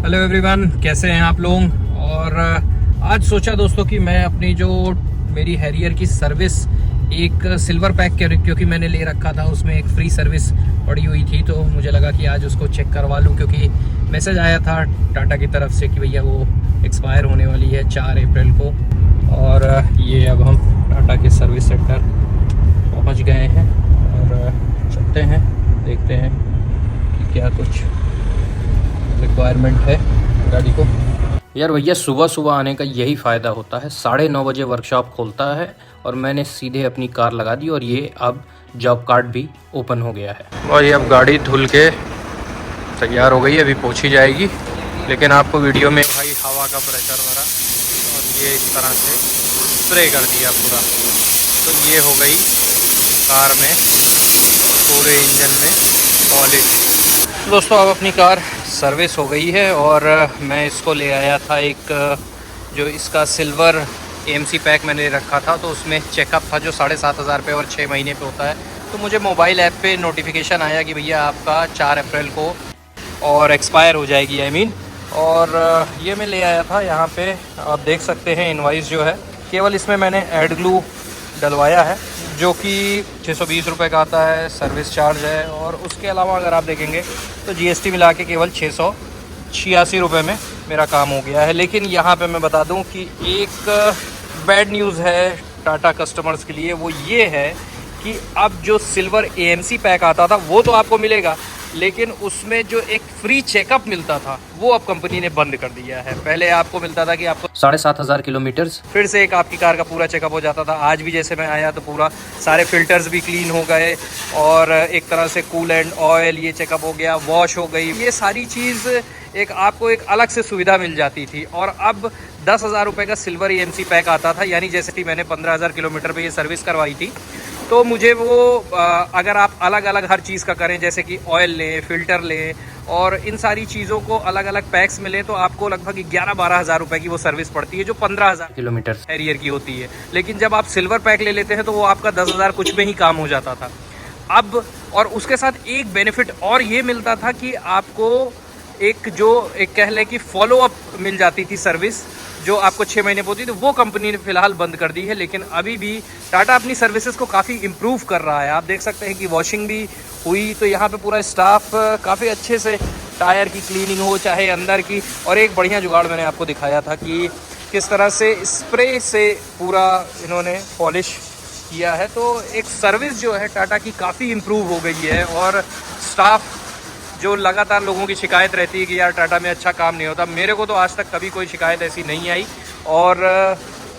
Hello everyone, कैसे हैं आप लोग। और आज सोचा दोस्तों कि मैं अपनी जो मेरी हैरियर की सर्विस एक सिल्वर पैक क्योंकि मैंने ले रखा था, उसमें एक फ्री सर्विस पड़ी हुई थी, तो मुझे लगा कि आज उसको चेक करवा लूं क्योंकि मैसेज आया था टाटा की तरफ से कि भैया वो एक्सपायर होने वाली है 4 अप्रैल को। और ये अब हम टाटा के सर्विस सेंटर पहुंच गए हैं और चलते हैं, देखते हैं कि क्या कुछ रिक्वायरमेंट है गाड़ी को। यार भैया, सुबह सुबह आने का यही फ़ायदा होता है। 9:30 बजे वर्कशॉप खोलता है और मैंने सीधे अपनी कार लगा दी और ये अब जॉब कार्ड भी ओपन हो गया है। और ये अब गाड़ी धुल के तैयार हो गई है, अभी पहुंची जाएगी। लेकिन आपको वीडियो में भाई हवा का प्रेशर भरा और ये इस तरह से स्प्रे कर दिया पूरा, तो ये हो गई कार में पूरे इंजन में पॉलिश। दोस्तों अब अपनी कार सर्विस हो गई है और मैं इसको ले आया था एक जो इसका सिल्वर AMC पैक मैंने रखा था, तो उसमें चेकअप था जो 7,500 रुपये और 6 महीने पे होता है। तो मुझे मोबाइल ऐप पे नोटिफिकेशन आया कि भैया आपका 4 अप्रैल को और एक्सपायर हो जाएगी और ये मैं ले आया था। यहाँ पे आप देख सकते हैं इनवाइस जो है, केवल इसमें मैंने एड ग्लू डलवाया है जो कि 620 रुपये का आता है, सर्विस चार्ज है। और उसके अलावा अगर आप देखेंगे तो GST मिला के केवल 686 रुपये में मेरा काम हो गया है। लेकिन यहाँ पे मैं बता दूँ कि एक बैड न्यूज़ है टाटा कस्टमर्स के लिए, वो ये है कि अब जो सिल्वर AMC पैक आता था वो तो आपको मिलेगा, लेकिन उसमें जो एक फ्री चेकअप मिलता था वो अब कंपनी ने बंद कर दिया है। पहले आपको मिलता था कि आपको 7,500 किलोमीटर फिर से एक आपकी कार का पूरा चेकअप हो जाता था। आज भी जैसे मैं आया तो पूरा सारे फिल्टर्स भी क्लीन हो गए और एक तरह से कूलेंट ऑयल ये चेकअप हो गया, वॉश हो गई, ये सारी चीज़ एक आपको एक अलग से सुविधा मिल जाती थी। और अब 10,000 रुपये का सिल्वर AMC पैक आता था, यानी जैसे कि मैंने 15,000 किलोमीटर पर ये सर्विस करवाई थी, तो मुझे वो अगर आप अलग अलग हर चीज़ का करें, जैसे कि ऑयल लें, फ़िल्टर लें और इन सारी चीज़ों को अलग अलग पैक्स में लें, तो आपको लगभग 11-12 हज़ार रुपये की वो सर्विस पड़ती है जो 15,000 किलोमीटर हैरियर की होती है। लेकिन जब आप सिल्वर पैक ले लेते हैं तो वो आपका 10,000 कुछ में ही काम हो जाता था। अब और उसके साथ एक बेनिफिट और ये मिलता था कि आपको एक कह लें कि फॉलो अप मिल जाती थी सर्विस, जो आपको 6 महीने होती थी, वो कंपनी ने फिलहाल बंद कर दी है। लेकिन अभी भी टाटा अपनी सर्विसेज को काफ़ी इम्प्रूव कर रहा है। आप देख सकते हैं कि वॉशिंग भी हुई, तो यहाँ पे पूरा स्टाफ काफ़ी अच्छे से टायर की क्लीनिंग हो चाहे अंदर की। और एक बढ़िया जुगाड़ मैंने आपको दिखाया था कि किस तरह से स्प्रे से पूरा इन्होंने पॉलिश किया है। तो एक सर्विस जो है टाटा की काफ़ी इम्प्रूव हो गई है। और स्टाफ जो लगातार लोगों की शिकायत रहती है कि यार टाटा में अच्छा काम नहीं होता, मेरे को तो आज तक कभी कोई शिकायत ऐसी नहीं आई। और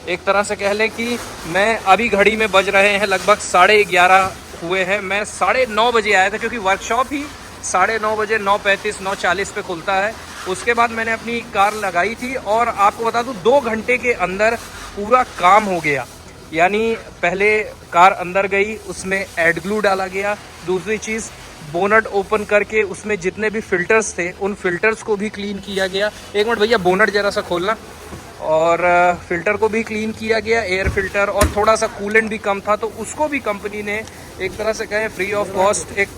एक तरह से कह लें कि मैं अभी घड़ी में बज रहे हैं लगभग 11:30 हुए हैं। मैं 9:30 बजे आया था क्योंकि वर्कशॉप ही 9:30 बजे 9:35 9:40 पे खुलता है। उसके बाद मैंने अपनी कार लगाई थी और आपको बता दूं 2 घंटे के अंदर पूरा काम हो गया। यानी पहले कार अंदर गई, उसमें एड ग्लू डाला गया। दूसरी चीज़, बोनट ओपन करके उसमें जितने भी फ़िल्टर्स थे उन फिल्टर्स को भी क्लीन किया गया। एक मिनट भैया, बोनट ज़रा सा खोलना। और फ़िल्टर को भी क्लीन किया गया, एयर फिल्टर, और थोड़ा सा कूलेंट भी कम था तो उसको भी कंपनी ने एक तरह से कहें फ्री ऑफ कॉस्ट एक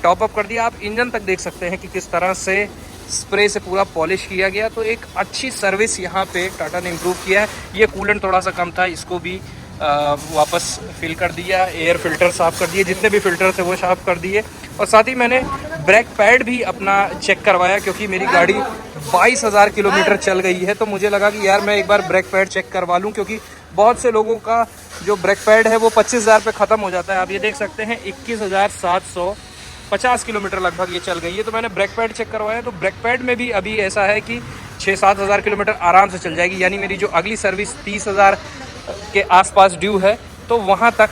टॉप अप कर दिया। आप इंजन तक देख सकते हैं कि किस तरह से स्प्रे से पूरा पॉलिश किया गया। तो एक अच्छी सर्विस यहाँ पे टाटा ने इम्प्रूव किया है। ये कूलेंट थोड़ा सा कम था, इसको भी वापस फिल कर दिया, एयर फिल्टर साफ़ कर दिए, जितने भी फिल्टर थे वो साफ़ कर दिए। और साथ ही मैंने ब्रेक पैड भी अपना चेक करवाया क्योंकि मेरी गाड़ी 22,000 किलोमीटर चल गई है। तो मुझे लगा कि यार मैं एक बार ब्रेक पैड चेक करवा लूँ, क्योंकि बहुत से लोगों का जो ब्रेक पैड है वो 25,000 पे ख़त्म हो जाता है। आप ये देख सकते हैं 21,750 किलोमीटर लगभग ये चल गई है। तो मैंने ब्रेक पैड चेक करवाया, तो ब्रेक पैड में भी अभी ऐसा है कि 6-7 हज़ार किलोमीटर आराम से चल जाएगी। यानी मेरी जो अगली सर्विस 30,000 के आसपास ड्यू है तो वहाँ तक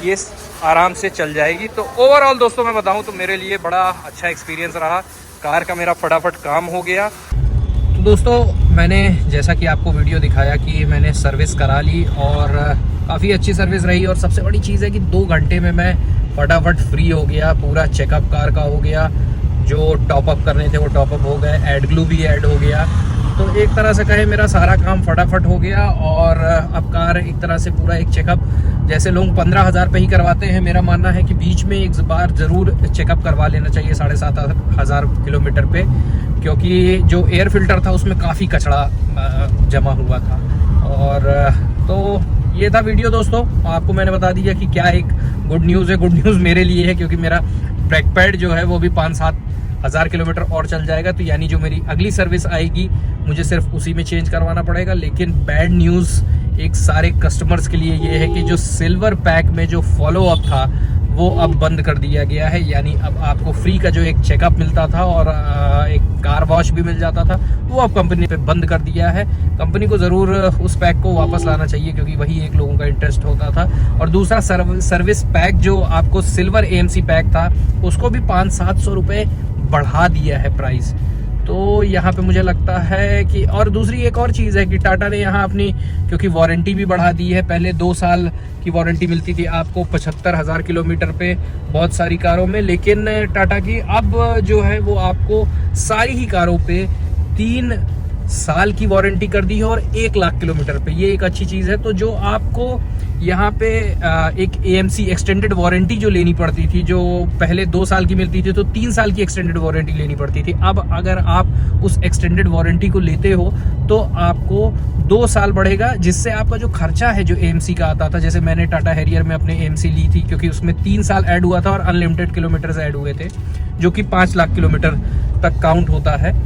ये आराम से चल जाएगी। तो ओवरऑल दोस्तों मैं बताऊं तो मेरे लिए बड़ा अच्छा एक्सपीरियंस रहा, कार का मेरा फटाफट काम हो गया। तो दोस्तों मैंने जैसा कि आपको वीडियो दिखाया कि मैंने सर्विस करा ली और काफ़ी अच्छी सर्विस रही। और सबसे बड़ी चीज़ है कि 2 घंटे में मैं फटाफट फ्री हो गया, पूरा चेकअप कार का हो गया, जो टॉपअप करने थे वो टॉपअप हो गए, एड ग्लू भी ऐड हो गया। तो एक तरह से कहे मेरा सारा काम फटाफट हो गया। और अब कार एक तरह से पूरा एक चेकअप जैसे लोग 15,000 पे ही करवाते हैं, मेरा मानना है कि बीच में एक बार ज़रूर चेकअप करवा लेना चाहिए 7,500 किलोमीटर पे। क्योंकि जो एयर फिल्टर था उसमें काफ़ी कचरा जमा हुआ था। और तो ये था वीडियो दोस्तों, आपको मैंने बता दिया कि क्या एक गुड न्यूज़ है। गुड न्यूज़ मेरे लिए है क्योंकि मेरा ब्रेक पैड जो है वो भी 5-7 हज़ार किलोमीटर और चल जाएगा, तो यानी जो मेरी अगली सर्विस आएगी मुझे सिर्फ उसी में चेंज करवाना पड़ेगा। लेकिन बैड न्यूज़ एक सारे कस्टमर्स के लिए ये है कि जो सिल्वर पैक में जो फॉलो अप था वो अब बंद कर दिया गया है। यानी अब आपको फ्री का जो एक चेकअप मिलता था और एक कार वॉश भी मिल जाता था, वो अब कंपनी पे बंद कर दिया है। कंपनी को ज़रूर उस पैक को वापस लाना चाहिए क्योंकि वही एक लोगों का इंटरेस्ट होता था। और दूसरा सर्विस पैक जो आपको सिल्वर AMC पैक था उसको भी 500-700 रुपये बढ़ा दिया है प्राइस। तो यहाँ पे मुझे लगता है कि, और दूसरी एक और चीज़ है कि टाटा ने यहाँ अपनी क्योंकि वारंटी भी बढ़ा दी है। पहले 2 साल की वारंटी मिलती थी आपको 75,000 किलोमीटर पे बहुत सारी कारों में, लेकिन टाटा की अब जो है वो आपको सारी ही कारों पे 3 साल की वारंटी कर दी है और 1 लाख किलोमीटर पे। ये एक अच्छी चीज़ है। तो जो आपको यहाँ पे एक AMC एक्सटेंडेड वारंटी जो लेनी पड़ती थी, जो पहले 2 साल की मिलती थी तो 3 साल की एक्सटेंडेड वारंटी लेनी पड़ती थी, अब अगर आप उस एक्सटेंडेड वारंटी को लेते हो तो आपको 2 साल बढ़ेगा, जिससे आपका जो खर्चा है जो AMC का आता था, जैसे मैंने टाटा हैरियर में अपने AMC ली थी क्योंकि उसमें 3 साल ऐड हुआ था और अनलिमिटेड किलोमीटर्स ऐड हुए थे, जो कि 5 लाख किलोमीटर तक काउंट होता है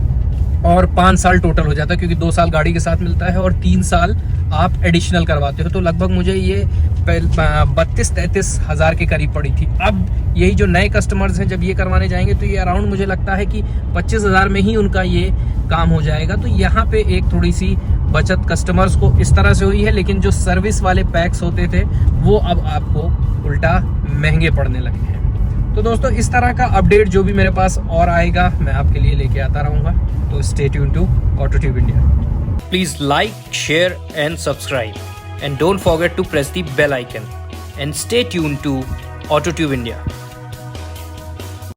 और 5 साल टोटल हो जाता है क्योंकि 2 साल गाड़ी के साथ मिलता है और 3 साल आप एडिशनल करवाते हो। तो लगभग मुझे ये 32-33 हज़ार के करीब पड़ी थी। अब यही जो नए कस्टमर्स हैं जब ये करवाने जाएंगे तो ये अराउंड मुझे लगता है कि 25,000 में ही उनका ये काम हो जाएगा। तो यहाँ पे एक थोड़ी सी बचत कस्टमर्स को इस तरह से हुई है, लेकिन जो सर्विस वाले पैक्स होते थे वो अब आपको उल्टा महंगे पड़ने लगे हैं। तो दोस्तों इस तरह का अपडेट जो भी मेरे पास और आएगा मैं आपके लिए लेके आता रहूँगा। तो stay tune to Autotube India. Please like, share and subscribe and don't forget to press the bell icon and stay tune to Autotube India.